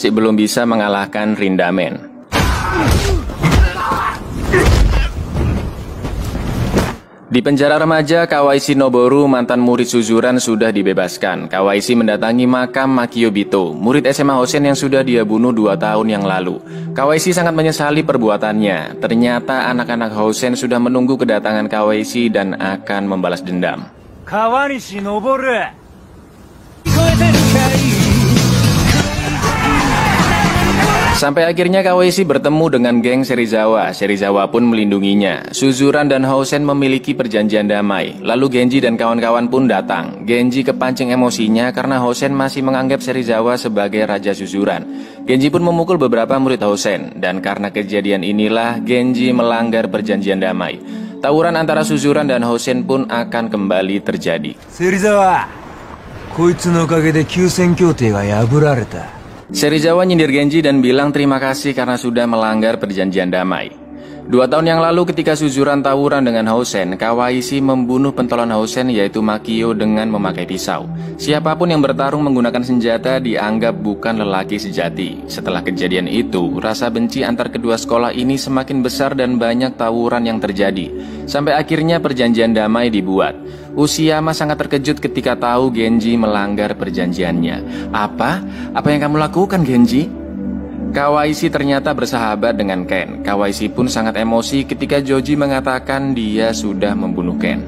belum bisa mengalahkan Rindamen. Di penjara remaja, Kawaisi Noboru, mantan murid Suzuran, sudah dibebaskan. Kawaisi mendatangi makam Makiyobito, murid SMA Hosen yang sudah dia bunuh 2 tahun yang lalu. Kawaisi sangat menyesali perbuatannya. Ternyata anak-anak Hosen sudah menunggu kedatangan Kawaisi dan akan membalas dendam. Kawaisi Noboru. Sampai akhirnya Kawaisi bertemu dengan geng Serizawa. Serizawa pun melindunginya. Suzuran dan Hosen memiliki perjanjian damai. Lalu Genji dan kawan-kawan pun datang. Genji kepancing emosinya karena Hosen masih menganggap Serizawa sebagai raja Suzuran. Genji pun memukul beberapa murid Hosen. Dan karena kejadian inilah Genji melanggar perjanjian damai. Tawuran antara Suzuran dan Hosen pun akan kembali terjadi. Serizawa, koitsu no kage de kyusen kyote ga yaburareta. Serizawa nyindir Genji dan bilang terima kasih karena sudah melanggar perjanjian damai. 2 tahun yang lalu ketika Suzuran tawuran dengan Hosen, Kawaisi membunuh pentolan Hosen yaitu Makiyo dengan memakai pisau. Siapapun yang bertarung menggunakan senjata dianggap bukan lelaki sejati. Setelah kejadian itu, rasa benci antar kedua sekolah ini semakin besar dan banyak tawuran yang terjadi. Sampai akhirnya perjanjian damai dibuat. Ushiyama sangat terkejut ketika tahu Genji melanggar perjanjiannya. Apa? Apa yang kamu lakukan, Genji? Kawaisi ternyata bersahabat dengan Ken. Kawaisi pun sangat emosi ketika Joji mengatakan dia sudah membunuh Ken.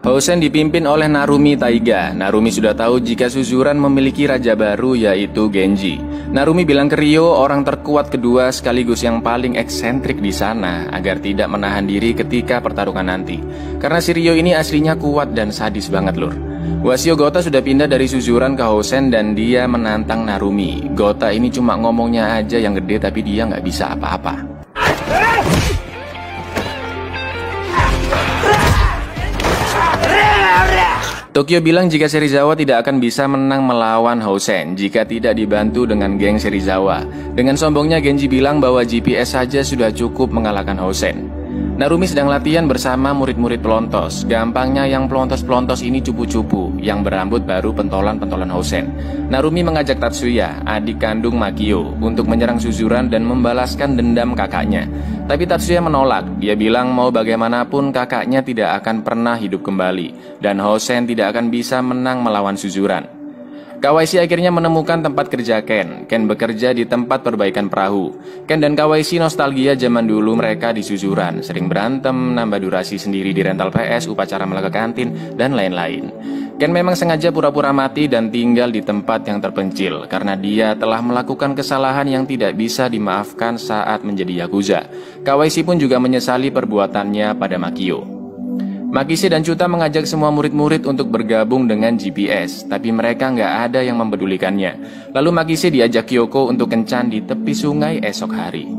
Hosen dipimpin oleh Narumi Taiga. Narumi sudah tahu jika Suzuran memiliki raja baru yaitu Genji. Narumi bilang ke Ryo, orang terkuat kedua sekaligus yang paling eksentrik di sana, agar tidak menahan diri ketika pertarungan nanti. Karena si Ryo ini aslinya kuat dan sadis banget lur. Wasio Gota sudah pindah dari Suzuran ke Hosen dan dia menantang Narumi. Gota ini cuma ngomongnya aja yang gede tapi dia nggak bisa apa-apa. Tokyo bilang jika Serizawa tidak akan bisa menang melawan Hosen jika tidak dibantu dengan geng Serizawa. Dengan sombongnya Genji bilang bahwa GPS saja sudah cukup mengalahkan Hosen. Narumi sedang latihan bersama murid-murid pelontos. Gampangnya yang pelontos-pelontos ini cupu-cupu, yang berambut baru pentolan-pentolan Hosen. Narumi mengajak Tatsuya, adik kandung Makiyo, untuk menyerang Suzuran dan membalaskan dendam kakaknya. Tapi Tatsuya menolak. Dia bilang mau bagaimanapun kakaknya tidak akan pernah hidup kembali, dan Hosen tidak akan bisa menang melawan Suzuran. Kawaisi akhirnya menemukan tempat kerja Ken. Ken bekerja di tempat perbaikan perahu. Ken dan Kawaisi nostalgia zaman dulu mereka di Suzuran. Sering berantem, nambah durasi sendiri di rental PS, upacara melaga kantin, dan lain-lain. Ken memang sengaja pura-pura mati dan tinggal di tempat yang terpencil karena dia telah melakukan kesalahan yang tidak bisa dimaafkan saat menjadi Yakuza. Kawaisi pun juga menyesali perbuatannya pada Makiyo. Makise dan Chuta mengajak semua murid-murid untuk bergabung dengan GPS, tapi mereka nggak ada yang mempedulikannya. Lalu Makise diajak Kyoko untuk kencan di tepi sungai esok hari.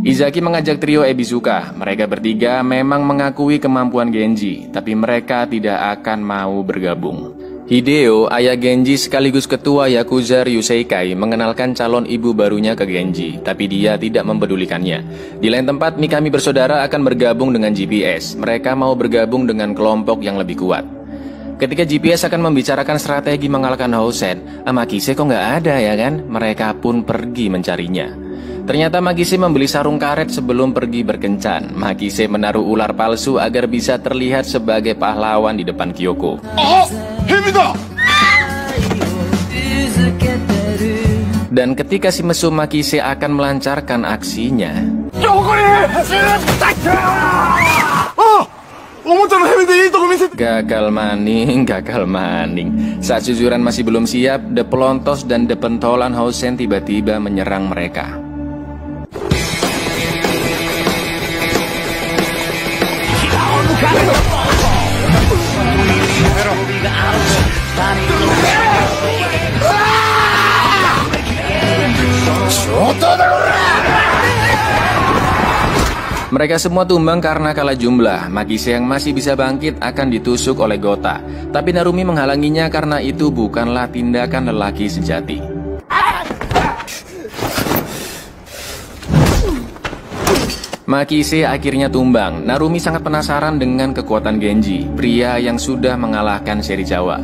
Izaki mengajak trio Ebizuka. Mereka bertiga memang mengakui kemampuan Genji, tapi mereka tidak akan mau bergabung. Hideo, ayah Genji sekaligus ketua Yakuza Ryuseikai, mengenalkan calon ibu barunya ke Genji, tapi dia tidak mempedulikannya. Di lain tempat, Mikami bersaudara akan bergabung dengan GPS. Mereka mau bergabung dengan kelompok yang lebih kuat. Ketika GPS akan membicarakan strategi mengalahkan Hosen, Makise kok nggak ada ya kan? Mereka pun pergi mencarinya. Ternyata Makise membeli sarung karet sebelum pergi berkencan. Makise menaruh ular palsu agar bisa terlihat sebagai pahlawan di depan Kyoko. Dan ketika si mesum Makise akan melancarkan aksinya, gagal maning. Saat Suzuran masih belum siap, The Pelontos dan The Pentolan Hosen tiba-tiba menyerang mereka. Mereka semua tumbang karena kalah jumlah. Makise yang masih bisa bangkit akan ditusuk oleh Gota. Tapi Narumi menghalanginya karena itu bukanlah tindakan lelaki sejati. Makise akhirnya tumbang. Narumi sangat penasaran dengan kekuatan Genji, pria yang sudah mengalahkan Serizawa.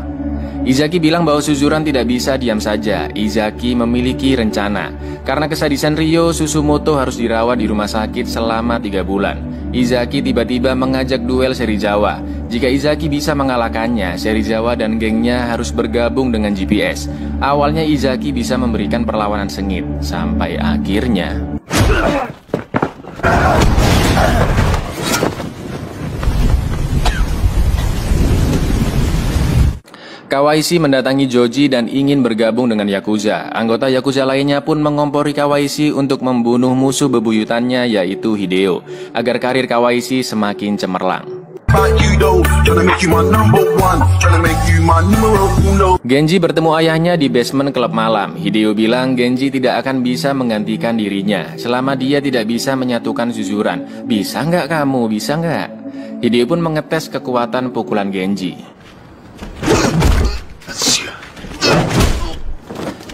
Izaki bilang bahwa Suzuran tidak bisa diam saja. Izaki memiliki rencana. Karena kesadisan Ryo, Susumoto harus dirawat di rumah sakit selama 3 bulan. Izaki tiba-tiba mengajak duel Serizawa. Jika Izaki bisa mengalahkannya, Serizawa dan gengnya harus bergabung dengan GPS. Awalnya Izaki bisa memberikan perlawanan sengit, sampai akhirnya Kawaishi mendatangi Joji dan ingin bergabung dengan Yakuza. Anggota Yakuza lainnya pun mengompori Kawaishi untuk membunuh musuh bebuyutannya, yaitu Hideo, agar karir Kawaishi semakin cemerlang. Genji bertemu ayahnya di basement klub malam. Hideo bilang Genji tidak akan bisa menggantikan dirinya selama dia tidak bisa menyatukan Suzuran. Bisa nggak kamu? Bisa nggak? Hideo pun mengetes kekuatan pukulan Genji.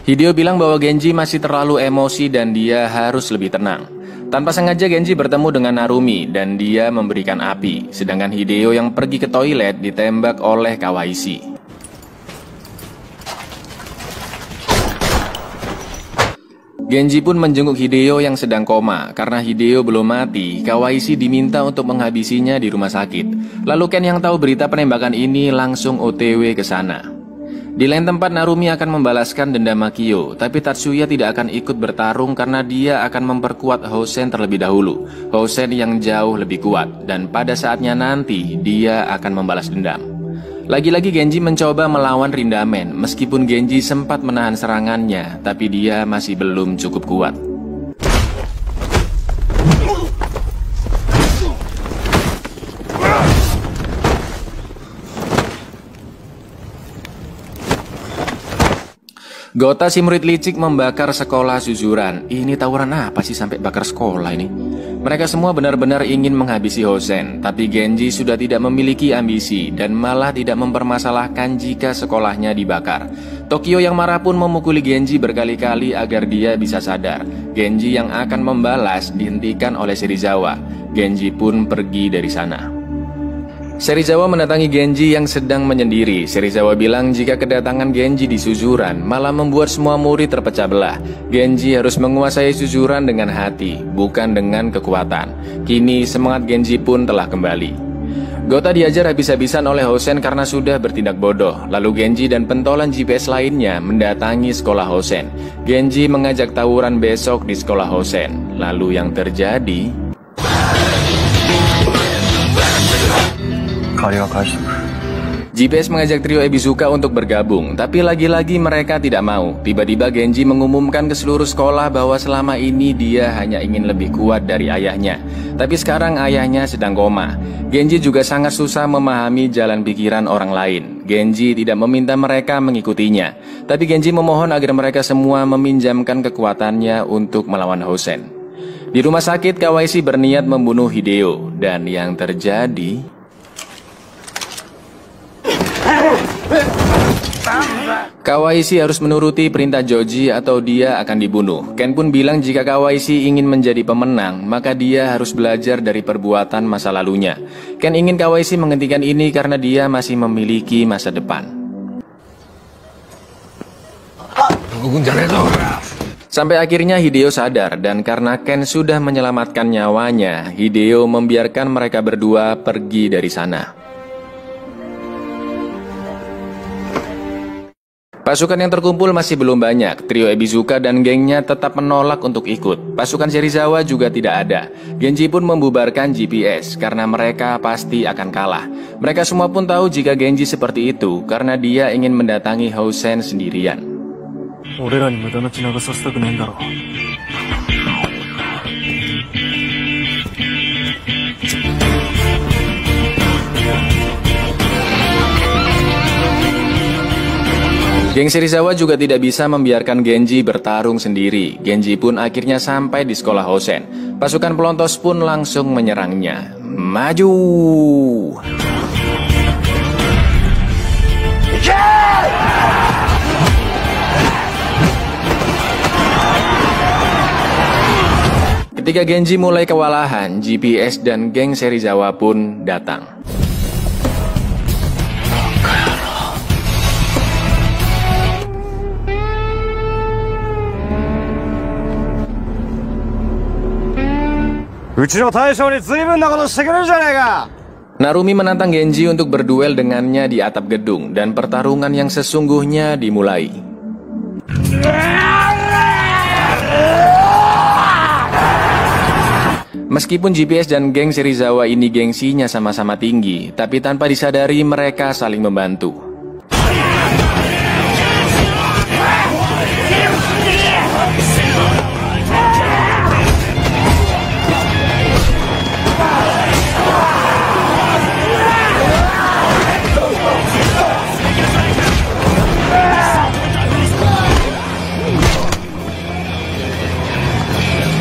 Hideo bilang bahwa Genji masih terlalu emosi dan dia harus lebih tenang. Tanpa sengaja Genji bertemu dengan Narumi dan dia memberikan api, sedangkan Hideo yang pergi ke toilet ditembak oleh Kawaishi. Genji pun menjenguk Hideo yang sedang koma. Karena Hideo belum mati, Kawaishi diminta untuk menghabisinya di rumah sakit. Lalu Ken yang tahu berita penembakan ini langsung OTW ke sana. Di lain tempat Narumi akan membalaskan dendam Makio, tapi Tatsuya tidak akan ikut bertarung karena dia akan memperkuat Hosen terlebih dahulu. Hosen yang jauh lebih kuat, dan pada saatnya nanti dia akan membalas dendam. Lagi-lagi Genji mencoba melawan Rindamen, meskipun Genji sempat menahan serangannya, tapi dia masih belum cukup kuat. Gota si murid licik membakar sekolah Suzuran. Ini tawuran apa sih sampai bakar sekolah ini? Mereka semua benar-benar ingin menghabisi Hosen, tapi Genji sudah tidak memiliki ambisi dan malah tidak mempermasalahkan jika sekolahnya dibakar. Tokyo yang marah pun memukuli Genji berkali-kali agar dia bisa sadar. Genji yang akan membalas dihentikan oleh Serizawa. Genji pun pergi dari sana. Serizawa mendatangi Genji yang sedang menyendiri. Serizawa bilang jika kedatangan Genji di Suzuran malah membuat semua murid terpecah belah. Genji harus menguasai Suzuran dengan hati, bukan dengan kekuatan. Kini semangat Genji pun telah kembali. Gota diajar habis-habisan oleh Hosen karena sudah bertindak bodoh. Lalu Genji dan pentolan GPS lainnya mendatangi sekolah Hosen. Genji mengajak tawuran besok di sekolah Hosen. Lalu yang terjadi... GPS mengajak trio Ebizuka untuk bergabung, tapi lagi-lagi mereka tidak mau. Tiba-tiba Genji mengumumkan ke seluruh sekolah bahwa selama ini dia hanya ingin lebih kuat dari ayahnya. Tapi sekarang ayahnya sedang koma. Genji juga sangat susah memahami jalan pikiran orang lain. Genji tidak meminta mereka mengikutinya, tapi Genji memohon agar mereka semua meminjamkan kekuatannya untuk melawan Hosen. Di rumah sakit, Kawaishi berniat membunuh Hideo, dan yang terjadi... Kawaishi harus menuruti perintah Joji atau dia akan dibunuh. Ken pun bilang jika Kawaishi ingin menjadi pemenang, maka dia harus belajar dari perbuatan masa lalunya. Ken ingin Kawaishi menghentikan ini karena dia masih memiliki masa depan. Sampai akhirnya Hideo sadar, dan karena Ken sudah menyelamatkan nyawanya, Hideo membiarkan mereka berdua pergi dari sana. Pasukan yang terkumpul masih belum banyak. Trio Ebizuka dan gengnya tetap menolak untuk ikut. Pasukan Serizawa juga tidak ada. Genji pun membubarkan GPS karena mereka pasti akan kalah. Mereka semua pun tahu jika Genji seperti itu karena dia ingin mendatangi Hosen sendirian. Geng Serizawa juga tidak bisa membiarkan Genji bertarung sendiri. Genji pun akhirnya sampai di sekolah Hosen. Pasukan pelontos pun langsung menyerangnya. Maju! Ketika Genji mulai kewalahan, GPS dan geng Serizawa pun datang. うちの大将に随分なことしてくれるじゃねえか。 Narumi menantang Genji untuk berduel dengannya di atap gedung dan pertarungan yang sesungguhnya dimulai. Meskipun GPS dan geng Serizawa ini gengsinya sama-sama tinggi, tapi tanpa disadari mereka saling membantu.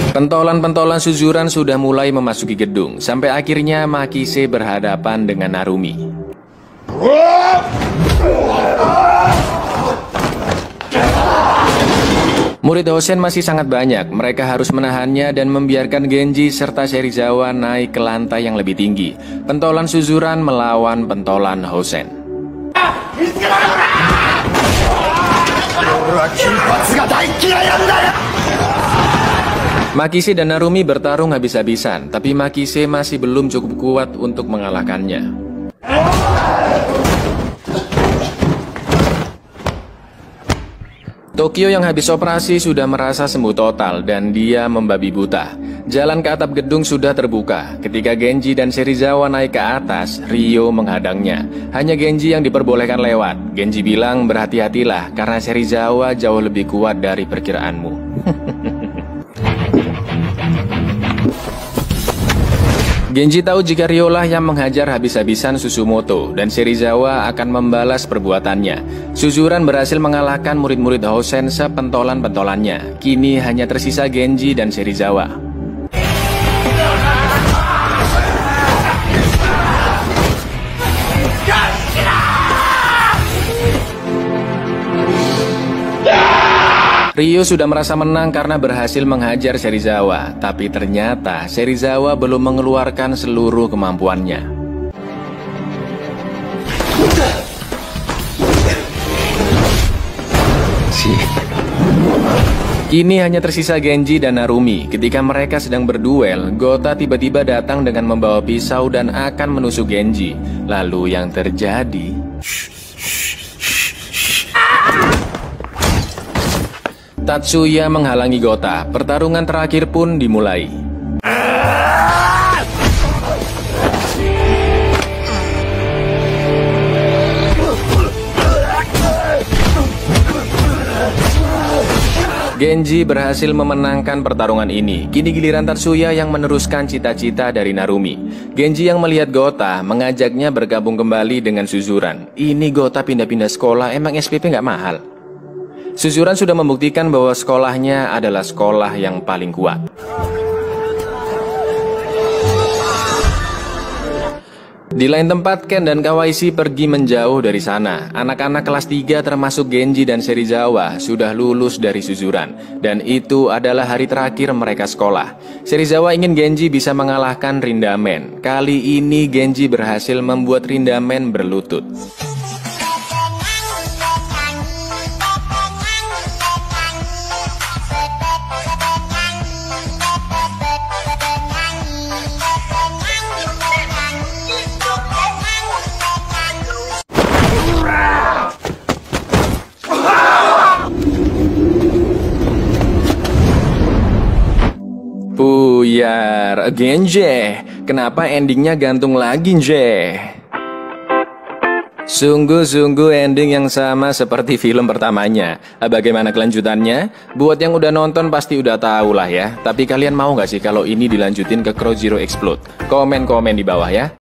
Pentolan-pentolan suzuran sudah mulai memasuki gedung, sampai akhirnya Makise berhadapan dengan Narumi. Murid Hosen masih sangat banyak, mereka harus menahannya dan membiarkan Genji serta Serizawa naik ke lantai yang lebih tinggi. Pentolan suzuran melawan pentolan Hosen. Makise dan Narumi bertarung habis-habisan, tapi Makise masih belum cukup kuat untuk mengalahkannya. Tokyo yang habis operasi sudah merasa sembuh total dan dia membabi buta. Jalan ke atap gedung sudah terbuka. Ketika Genji dan Serizawa naik ke atas, Ryo menghadangnya. Hanya Genji yang diperbolehkan lewat. Genji bilang berhati-hatilah karena Serizawa jauh lebih kuat dari perkiraanmu. Genji tahu jika Ryo lah yang menghajar habis-habisan Susumoto dan Serizawa akan membalas perbuatannya. Suzuran berhasil mengalahkan murid-murid Hosen sepentolan-pentolannya. Kini hanya tersisa Genji dan Serizawa. Ryo sudah merasa menang karena berhasil menghajar Serizawa, tapi ternyata Serizawa belum mengeluarkan seluruh kemampuannya. Kini hanya tersisa Genji dan Narumi. Ketika mereka sedang berduel, Gota tiba-tiba datang dengan membawa pisau dan akan menusuk Genji. Lalu yang terjadi... Tatsuya menghalangi Gota. Pertarungan terakhir pun dimulai. Genji berhasil memenangkan pertarungan ini. Kini giliran Tatsuya yang meneruskan cita-cita dari Narumi. Genji yang melihat Gota mengajaknya bergabung kembali dengan Suzuran. Ini Gota pindah-pindah sekolah, emang SPP nggak mahal? Suzuran sudah membuktikan bahwa sekolahnya adalah sekolah yang paling kuat. Di lain tempat, Ken dan Kawaisi pergi menjauh dari sana. Anak-anak kelas 3 termasuk Genji dan Serizawa sudah lulus dari Suzuran. Dan itu adalah hari terakhir mereka sekolah. Serizawa ingin Genji bisa mengalahkan Rindamen. Kali ini Genji berhasil membuat Rindamen berlutut. Buyar, Genji, kenapa endingnya gantung lagi, Je? Sungguh-sungguh ending yang sama seperti film pertamanya. Bagaimana kelanjutannya? Buat yang udah nonton pasti udah tahu lah ya. Tapi kalian mau nggak sih kalau ini dilanjutin ke Crow Zero Explode? Komen-komen di bawah ya.